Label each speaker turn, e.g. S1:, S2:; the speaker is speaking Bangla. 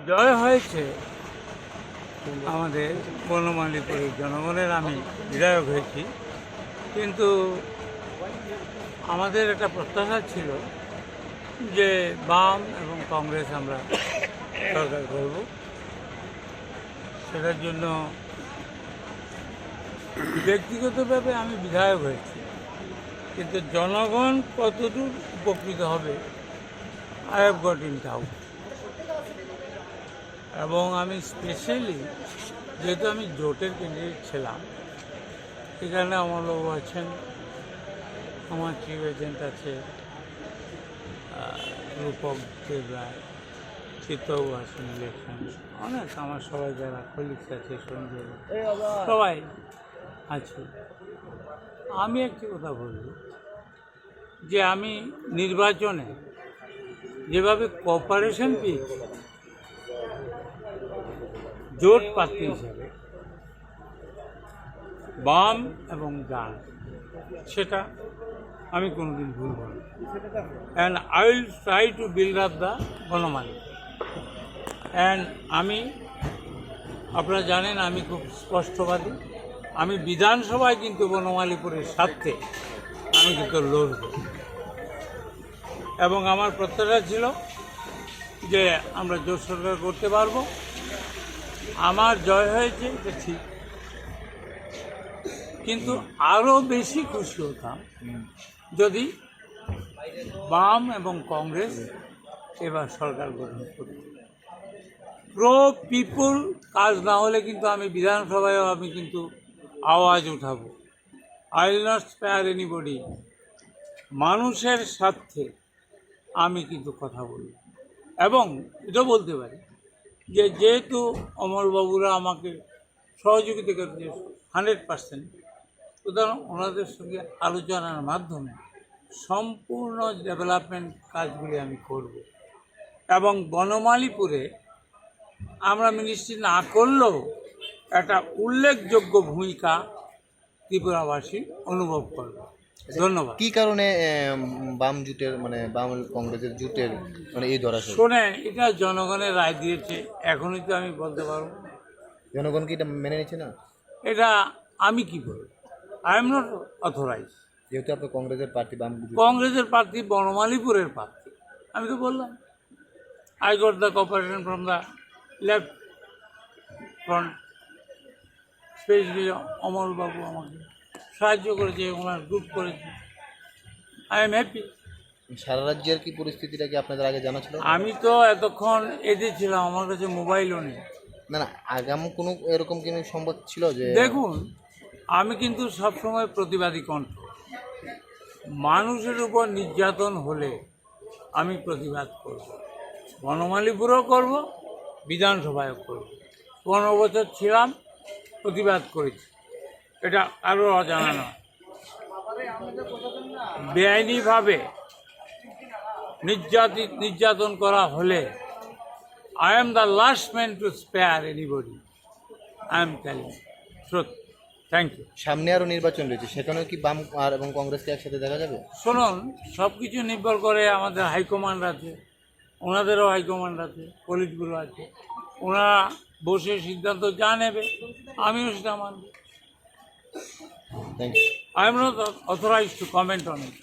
S1: জয় হয়েছে আমাদের বনমালীপুরের জনগণের। আমি বিধায়ক হয়েছি, কিন্তু আমাদের একটা প্রত্যাশা ছিল যে বাম এবং কংগ্রেস আমরা সরকার করব। সেটার জন্য ব্যক্তিগতভাবে আমি বিধায়ক হয়েছি, কিন্তু জনগণ কতটুকু উপকৃত হবে I have got in doubt. এবং আমি স্পেশালি যেহেতু আমি জোটের ক্যান্ডিডেট ছিলাম, এখানে অমরবাবু আছেন, আমার চিফ এজেন্ট আছে রূপক দেব রায়, চিত্তবাবু আছেন ইলেকশন, অনেক আমার সবাই যারা কলিগস আছে সঞ্জয় সবাই আছে। আমি একটি কথা বলব যে আমি নির্বাচনে যেভাবে কোঅপারেশন পেয়েছি জোট প্রার্থী হিসাবে বাম এবং ডান, সেটা আমি কোনোদিন ভুলব না। And I will try to build up the Banamali. And আপনারা জানেন আমি খুব স্পষ্টবাদী। আমি বিধানসভায় কিন্তু বনমালীপুরের স্বার্থে আমি কিন্তু লড়ব, এবং আমার প্রত্যাশা ছিল যে আমরা জোট সরকার করতে পারবো। আমার জয় হয়েছে, এটা ঠিক, কিন্তু আরও বেশি খুশি হতাম যদি বাম এবং কংগ্রেস এবার সরকার গঠন করত। প্রো পিপুল কাজ না হলে কিন্তু আমি বিধানসভায়ও আমি কিন্তু আওয়াজ উঠাবো। I will not spare anybody. মানুষের স্বার্থে আমি কিন্তু কথা বলব, এবং এটাও বলতে পারি যে যেহেতু অমরবাবুরা আমাকে সহযোগিতা করছে 100%, সুতরাং ওনাদের সঙ্গে আলোচনার মাধ্যমে সম্পূর্ণ ডেভেলপমেন্ট কাজগুলি আমি করব। এবং বনমালীপুরে আমরা মিনিস্ট্রি না করলেও একটা উল্লেখযোগ্য ভূমিকা ত্রিপুরাবাসী অনুভব করবে। ধন্যবাদ।
S2: কি কারণে বাম জুটের বাম কংগ্রেসের জুটের এই ধরা?
S1: শোনেন, এটা জনগণের রায় দিয়েছে, এখনই তো আমি বলতে পারবো।
S2: জনগণ কি এটা মেনে নিচ্ছে না?
S1: এটা আমি কি বলবো, আই এম নট অথরাইজ।
S2: যেহেতু আপনি কংগ্রেসের প্রার্থী,
S1: কংগ্রেসের প্রার্থী, বনমালীপুরের প্রার্থী, আমি তো বললাম I got the cooperation from the left front. Specially অমরবাবু আমাকে সাহায্য করেছে, ওনার গ্রুপ করেছে, আই এম হ্যাপি।
S2: সারা রাজ্যের কি পরিস্থিতিটা কি আপনাদের আগে জানা ছিল?
S1: আমি তো এতক্ষণ এতে ছিলাম, আমার কাছে মোবাইলও নেই।
S2: না না, আগাম কোনো এরকম কোনো সংবাদ ছিল যে?
S1: দেখুন, আমি কিন্তু সবসময় প্রতিবাদী কণ্ঠ। মানুষের উপর নির্যাতন হলে আমি প্রতিবাদ করব, বনমালীপুরেও করব, বিধানসভায়ও করব। 15 বছর ছিলাম, প্রতিবাদ করেছি, এটা কারো অজানা নয়। বেআইনিভাবে নির্যাতন করা হলে I am the last man to spare anybody. I am telling truth. Thank you.
S2: সামনে আরও নির্বাচন রয়েছে, সেখানেও কি বাম আর এবং কংগ্রেসকে একসাথে দেখা যাবে?
S1: শুনুন, সব কিছু নির্ভর করে আমাদের হাইকমান্ড আছে, ওনাদেরও হাইকমান্ড আছে, পলিটগুলো আছে, ওনারা বসে সিদ্ধান্ত যা নেবে আমিও সেটা মানব।
S2: Thank you.
S1: I am not authorized to comment on it.